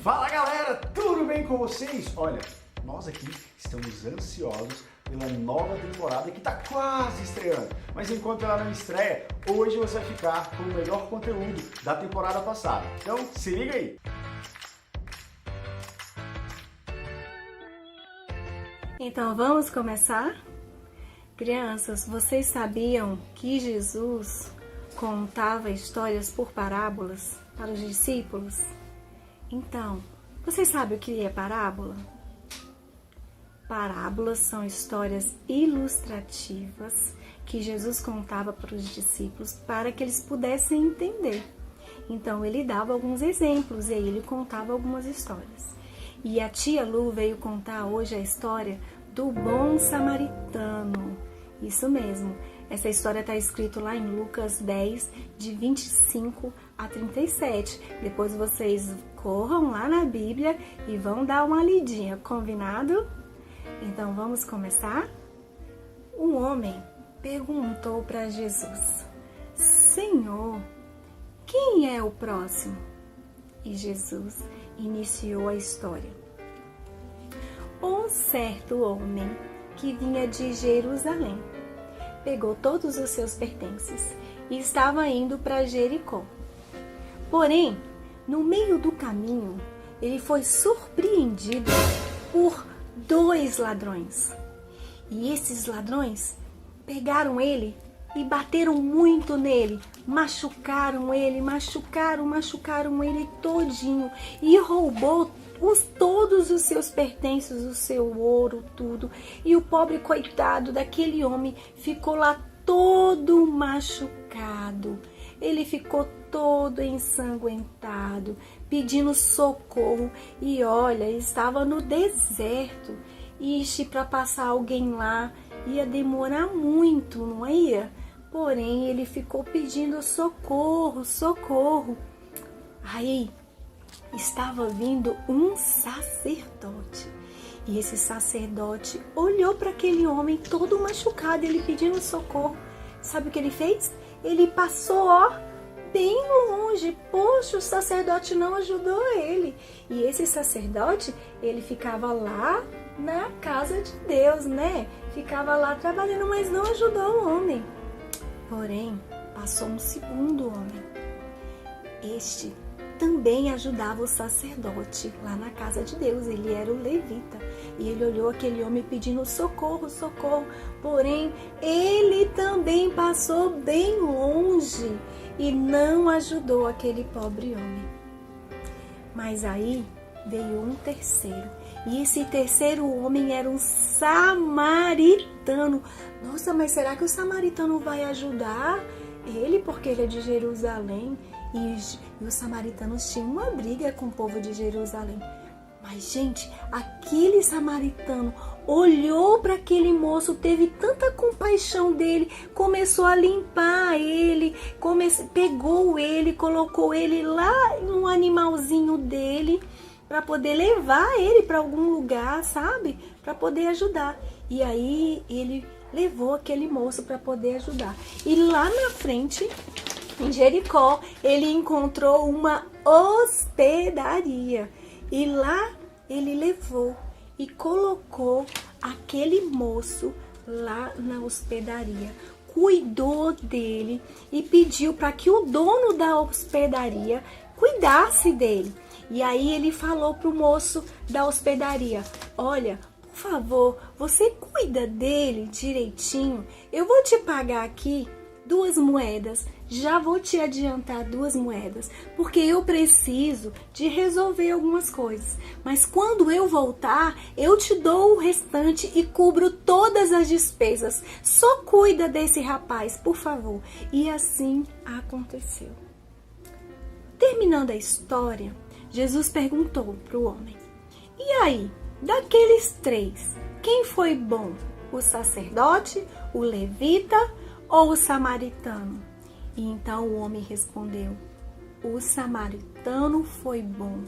Fala galera, tudo bem com vocês? Olha, nós aqui estamos ansiosos pela nova temporada que está quase estreando. Mas enquanto ela não estreia, hoje você vai ficar com o melhor conteúdo da temporada passada. Então se liga aí! Então vamos começar? Crianças, vocês sabiam que Jesus contava histórias por parábolas para os discípulos? Então, vocês sabem o que é parábola? Parábolas são histórias ilustrativas que Jesus contava para os discípulos para que eles pudessem entender. Então, ele dava alguns exemplos e aí ele contava algumas histórias. E a tia Lu veio contar hoje a história do bom samaritano. Isso mesmo. Essa história está escrita lá em Lucas 10, de 25 a 37. Depois vocês corram lá na Bíblia e vão dar uma lidinha, combinado? Então vamos começar? Um homem perguntou para Jesus: Senhor, quem é o próximo? E Jesus iniciou a história. Um certo homem que vinha de Jerusalém pegou todos os seus pertences e estava indo para Jericó. Porém, no meio do caminho, ele foi surpreendido por 2 ladrões. E esses ladrões pegaram ele e bateram muito nele, machucaram ele todinho e roubou todos os seus pertences, o seu ouro, tudo. E o pobre coitado daquele homem ficou lá todo machucado. Ele ficou todo ensanguentado, pedindo socorro. E olha, estava no deserto. Ixi, para passar alguém lá ia demorar muito, não ia? Porém, ele ficou pedindo socorro, socorro. Aí estava vindo um sacerdote. E esse sacerdote olhou para aquele homem todo machucado, ele pedindo socorro. Sabe o que ele fez? Ele passou, bem longe. Poxa, o sacerdote não ajudou ele. E esse sacerdote, ele ficava lá na casa de Deus, né? Ficava lá trabalhando, mas não ajudou o homem. Porém, passou um segundo homem. Este também ajudava o sacerdote lá na casa de Deus. Ele era o levita. E ele olhou aquele homem pedindo socorro, socorro. Porém, ele também passou bem longe e não ajudou aquele pobre homem. Mas aí veio um terceiro. E esse terceiro homem era um samaritano. Nossa, mas será que o samaritano vai ajudar ele? Porque ele é de Jerusalém. E os samaritanos tinham uma briga com o povo de Jerusalém. Mas, gente, aquele samaritano olhou para aquele moço, teve tanta compaixão dele, começou a limpar ele, pegou ele, colocou ele lá no animalzinho dele para poder levar ele para algum lugar, sabe? Para poder ajudar. E aí ele levou aquele moço para poder ajudar. E lá na frente, em Jericó, ele encontrou uma hospedaria. E lá ele levou e colocou aquele moço lá na hospedaria. Cuidou dele e pediu para que o dono da hospedaria cuidasse dele. E aí ele falou para o moço da hospedaria: olha, por favor, você cuida dele direitinho. Eu vou te pagar aqui 2 moedas. Já vou te adiantar 2 moedas, porque eu preciso de resolver algumas coisas. Mas quando eu voltar, eu te dou o restante e cubro todas as despesas. Só cuida desse rapaz, por favor. E assim aconteceu. Terminando a história, Jesus perguntou para o homem: e aí, daqueles 3, quem foi bom? O sacerdote, o levita ou o samaritano? E então o homem respondeu: o samaritano foi bom.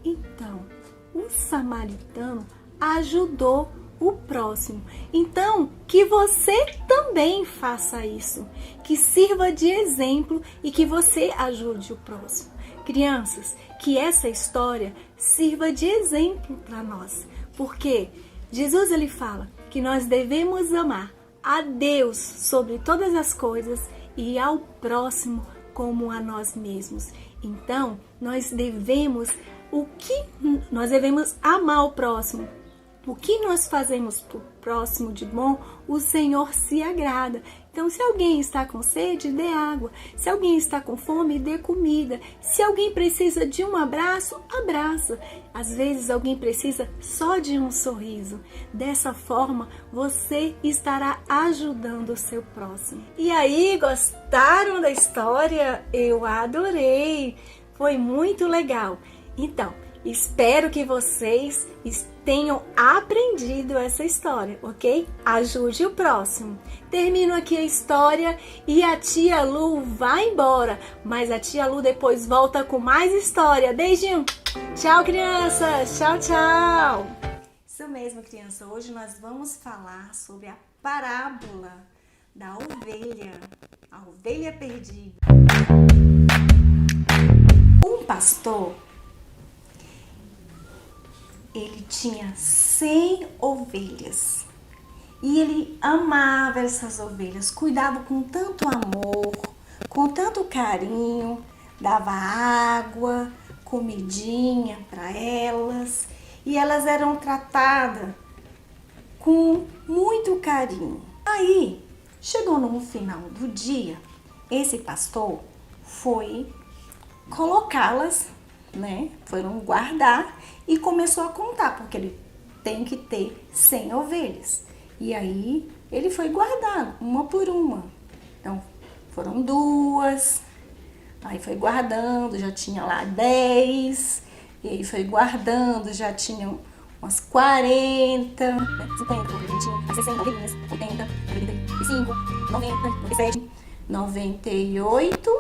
Então, o samaritano ajudou o próximo. Então, que você também faça isso, que sirva de exemplo e que você ajude o próximo. Crianças, que essa história sirva de exemplo para nós, porque Jesus ele fala que nós devemos amar a Deus sobre todas as coisas e ao próximo como a nós mesmos. Então, nós devemos amar o próximo. O que nós fazemos para o próximo de bom, o Senhor se agrada. Então, se alguém está com sede, dê água. Se alguém está com fome, dê comida. Se alguém precisa de um abraço, abraça. Às vezes, alguém precisa só de um sorriso. Dessa forma, você estará ajudando o seu próximo. E aí, gostaram da história? Eu adorei! Foi muito legal. Então, espero que vocês tenham aprendido essa história, ok? Ajude o próximo. Termino aqui a história e a tia Lu vai embora, mas a tia Lu depois volta com mais história. Beijinho! Tchau, crianças! Tchau, tchau! Isso mesmo, criança. Hoje nós vamos falar sobre a parábola da ovelha, a ovelha perdida. Um pastor, ele tinha 100 ovelhas e ele amava essas ovelhas, cuidava com tanto amor, com tanto carinho, dava água, comidinha para elas e elas eram tratadas com muito carinho. Aí, chegou no final do dia, esse pastor foi colocá-las, foram guardar e começou a contar, porque ele tem que ter 100 ovelhas. E aí ele foi guardando uma por uma. Então foram 2, aí foi guardando, já tinha lá 10, e aí foi guardando, já tinham umas 40, 50, 60 ovelhinhas, 80, 85, 90, 97, 98,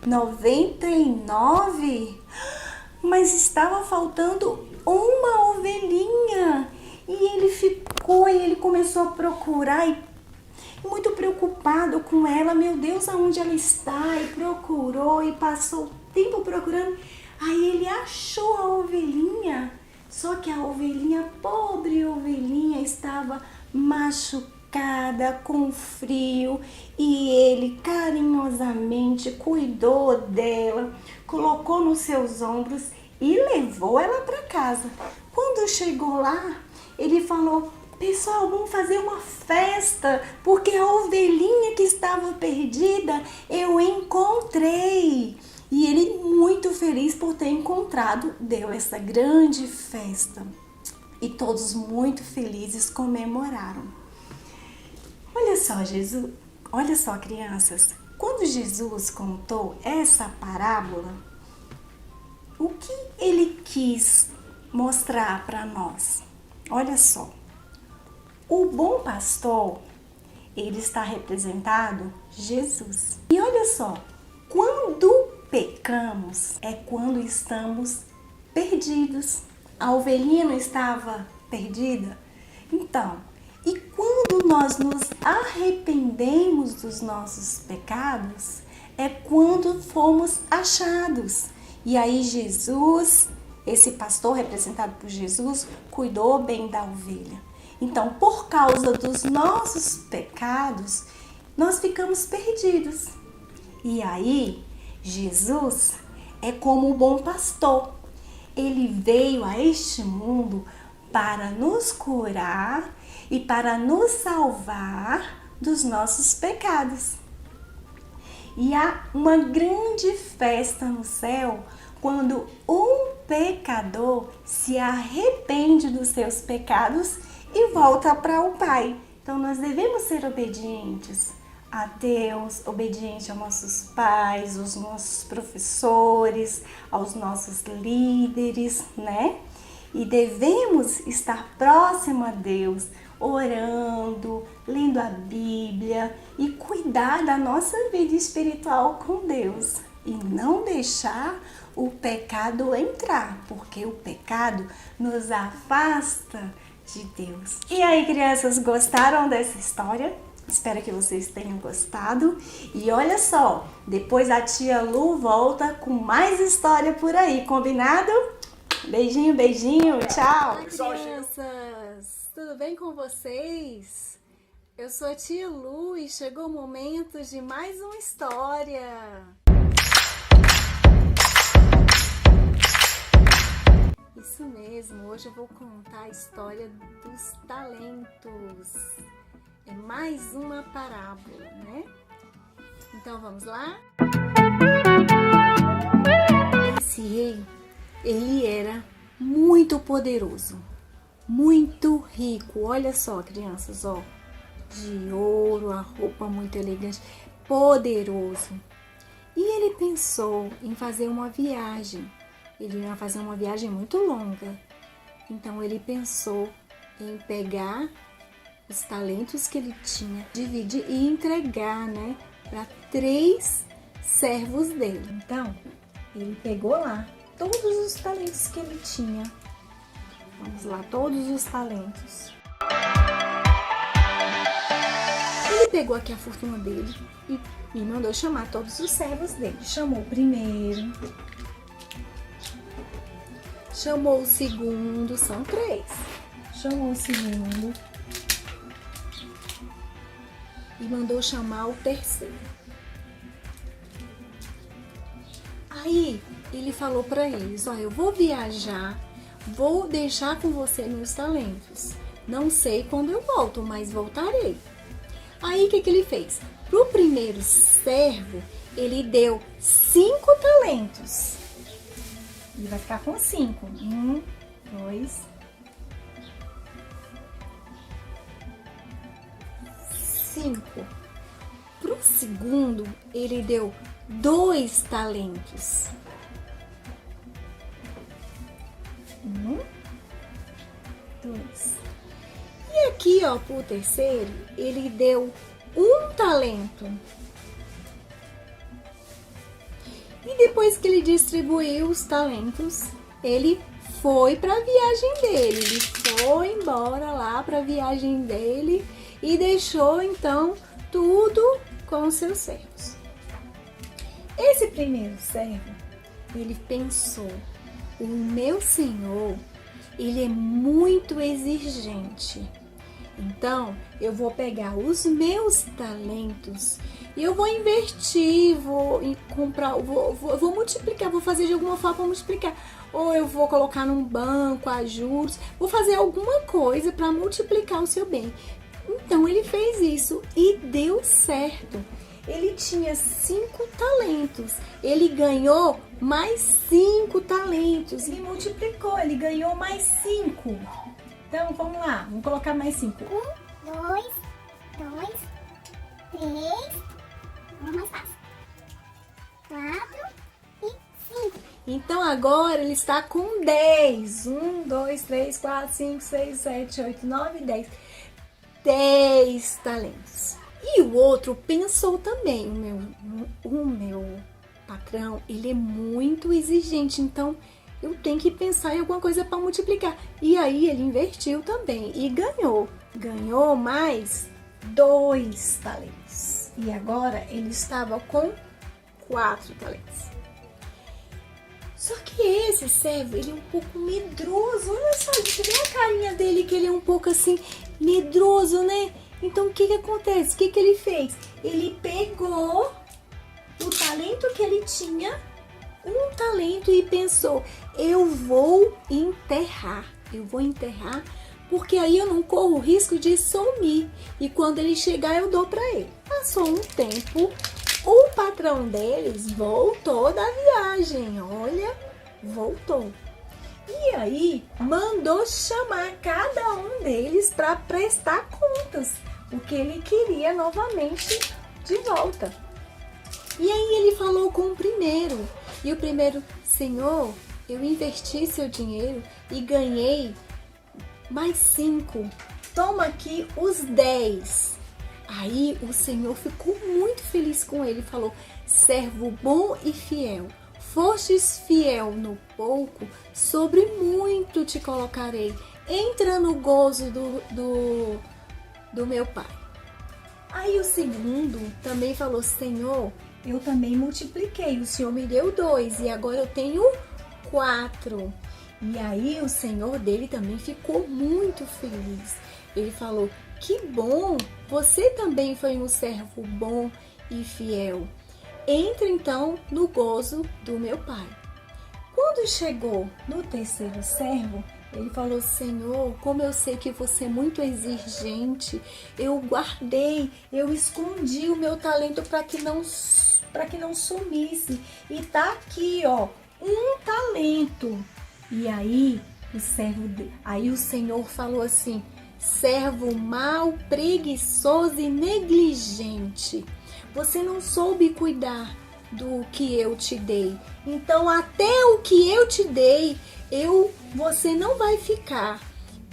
99, mas estava faltando uma ovelhinha. E ele começou a procurar e muito preocupado com ela. Meu Deus, aonde ela está? E procurou e passou tempo procurando. Aí ele achou a ovelhinha. Só que a ovelhinha, pobre ovelhinha, estava machucada, com frio, e ele carinhosamente cuidou dela, colocou nos seus ombros e levou ela para casa. Quando chegou lá, ele falou: pessoal, vamos fazer uma festa, porque a ovelhinha que estava perdida eu encontrei. E ele, muito feliz por ter encontrado, deu essa grande festa. E todos muito felizes comemoraram. Olha só, crianças, quando Jesus contou essa parábola, o que ele quis mostrar para nós? Olha só, o bom pastor, ele está representado Jesus. E olha só, quando pecamos é quando estamos perdidos. A ovelhinha não estava perdida? Então, e quando nós nos arrependemos dos nossos pecados, é quando fomos achados. E aí Jesus, esse pastor representado por Jesus, cuidou bem da ovelha. Então, por causa dos nossos pecados, nós ficamos perdidos. E aí, Jesus é como o bom pastor. Ele veio a este mundo para nos curar e para nos salvar dos nossos pecados. E há uma grande festa no céu quando um pecador se arrepende dos seus pecados e volta para o Pai. Então nós devemos ser obedientes a Deus, obediente aos nossos pais, aos nossos professores, aos nossos líderes, E devemos estar próximo a Deus, orando, lendo a Bíblia e cuidar da nossa vida espiritual com Deus. E não deixar o pecado entrar, porque o pecado nos afasta de Deus. E aí, crianças, gostaram dessa história? Espero que vocês tenham gostado. E olha só, depois a tia Lu volta com mais história por aí, combinado? Beijinho, beijinho, tchau! Olá, crianças! Tudo bem com vocês? Eu sou a tia Lu e chegou o momento de mais uma história. Isso mesmo, hoje eu vou contar a história dos talentos. É mais uma parábola, né? Então vamos lá? Esse rei, ele era muito poderoso, muito rico. Olha só, crianças, ó, de ouro, a roupa muito elegante, poderoso. E ele pensou em fazer uma viagem. Ele ia fazer uma viagem muito longa. Então ele pensou em pegar os talentos que ele tinha, dividir e entregar, né, para 3 servos dele. Então, ele pegou lá todos os talentos que ele tinha. Vamos lá, todos os talentos. Ele pegou aqui a fortuna dele e mandou chamar todos os servos dele. Chamou o primeiro, chamou o segundo, são 3. Chamou o segundo e mandou chamar o terceiro. Aí ele falou para eles: ó, eu vou viajar, vou deixar com você meus talentos. Não sei quando eu volto, mas voltarei. Aí o que ele fez? Pro primeiro servo, ele deu 5 talentos. Ele vai ficar com 5. 1, 2, 5. Pro segundo, ele deu 2 talentos. 1, 2. E aqui, ó, pro terceiro, ele deu 1 talento. E depois que ele distribuiu os talentos, ele foi para a viagem dele. Ele foi embora lá para a viagem dele e deixou então tudo com os seus servos. Esse primeiro servo, ele pensou: o meu senhor, ele é muito exigente. Então, eu vou pegar os meus talentos e eu vou investir, vou comprar, vou multiplicar, vou fazer de alguma forma para multiplicar. Ou eu vou colocar num banco a juros, vou fazer alguma coisa para multiplicar o seu bem. Então, ele fez isso e deu certo. Ele tinha 5 talentos, ele ganhou mais 5 talentos. Ele multiplicou, ele ganhou mais 5. Então, vamos lá, vamos colocar mais 5. 1, 2, 3, vamos mais fácil. 4 e 5. Então, agora ele está com 10. 1, 2, 3, 4, 5, 6, 7, 8, 9, 10. 10 talentos. E o outro pensou também, o meu patrão, ele é muito exigente, então eu tenho que pensar em alguma coisa para multiplicar. E aí ele invertiu também e ganhou mais 2 talentos. E agora ele estava com 4 talentos. Só que esse servo, ele é um pouco medroso. Olha só, gente, vê a carinha dele, que ele é um pouco assim, medroso, né? Então, o que acontece? O que ele fez? Ele pegou o talento que ele tinha, 1 talento, e pensou: eu vou enterrar, porque aí eu não corro o risco de sumir. E quando ele chegar, eu dou para ele. Passou um tempo, o patrão deles voltou da viagem, olha, voltou. E aí, mandou chamar cada um deles para prestar contas, porque ele queria novamente de volta. E aí ele falou com o primeiro, e o primeiro: Senhor, eu investi seu dinheiro e ganhei mais 5, toma aqui os 10. Aí o Senhor ficou muito feliz com ele e falou: servo bom e fiel, fostes fiel no pouco, sobre muito te colocarei. Entra no gozo do meu pai. Aí o segundo também falou: Senhor, eu também multipliquei, o Senhor me deu 2 e agora eu tenho 4. E aí o Senhor dele também ficou muito feliz. Ele falou: que bom, você também foi um servo bom e fiel. Entra então no gozo do meu pai. Quando chegou no terceiro servo, ele falou: Senhor, como eu sei que você é muito exigente, eu guardei, eu escondi o meu talento para que não sumisse. E tá aqui, ó, um talento. E aí o Senhor falou assim: servo mau, preguiçoso e negligente. Você não soube cuidar do que eu te dei. Então, até o que eu te dei, você não vai ficar.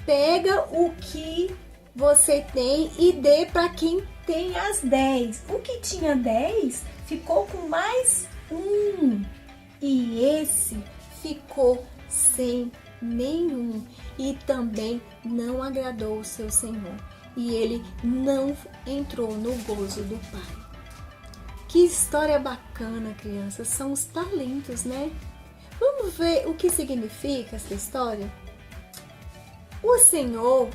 Pega o que você tem e dê para quem tem as 10. O que tinha 10 ficou com mais 1. E esse ficou sem nenhum. E também não agradou o seu Senhor. E ele não entrou no gozo do Pai. Que história bacana, crianças. São os talentos, né? Vamos ver o que significa essa história? O Senhor,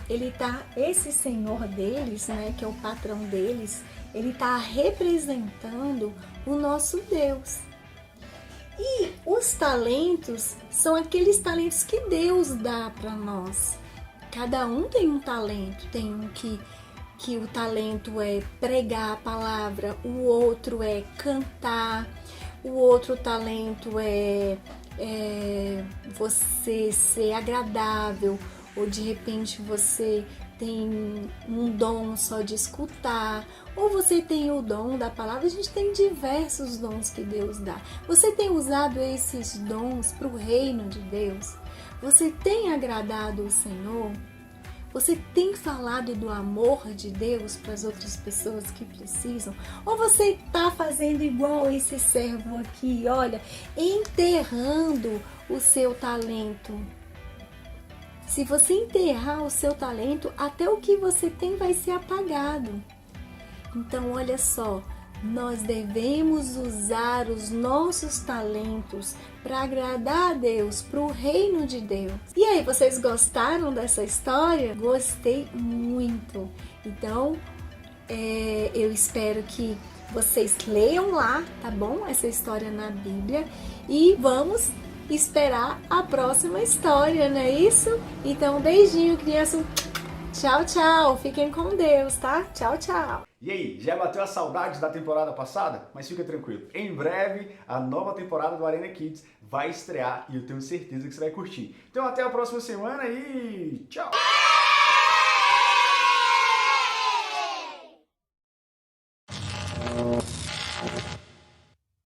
esse Senhor deles, né, que é o patrão deles, ele está representando o nosso Deus. E os talentos são aqueles talentos que Deus dá para nós. Cada um tem um talento, tem um que o talento é pregar a palavra, o outro é cantar, o outro talento é você ser agradável, ou de repente você tem um dom só de escutar, ou você tem o dom da palavra. A gente tem diversos dons que Deus dá. Você tem usado esses dons para o reino de Deus? Você tem agradado o Senhor? Você tem falado do amor de Deus para as outras pessoas que precisam? Ou você está fazendo igual esse servo aqui, olha, enterrando o seu talento? Se você enterrar o seu talento, até o que você tem vai ser apagado. Então, olha só, nós devemos usar os nossos talentos para agradar a Deus, para o reino de Deus. E aí, vocês gostaram dessa história? Gostei muito. Então, eu espero que vocês leiam lá, tá bom? Essa história na Bíblia. E vamos esperar a próxima história, não é isso? Então, um beijinho, criança. Tchau, tchau. Fiquem com Deus, tá? Tchau, tchau. E aí, já bateu a saudade da temporada passada? Mas fica tranquilo, em breve a nova temporada do Arena Kids vai estrear e eu tenho certeza que você vai curtir. Então até a próxima semana e tchau!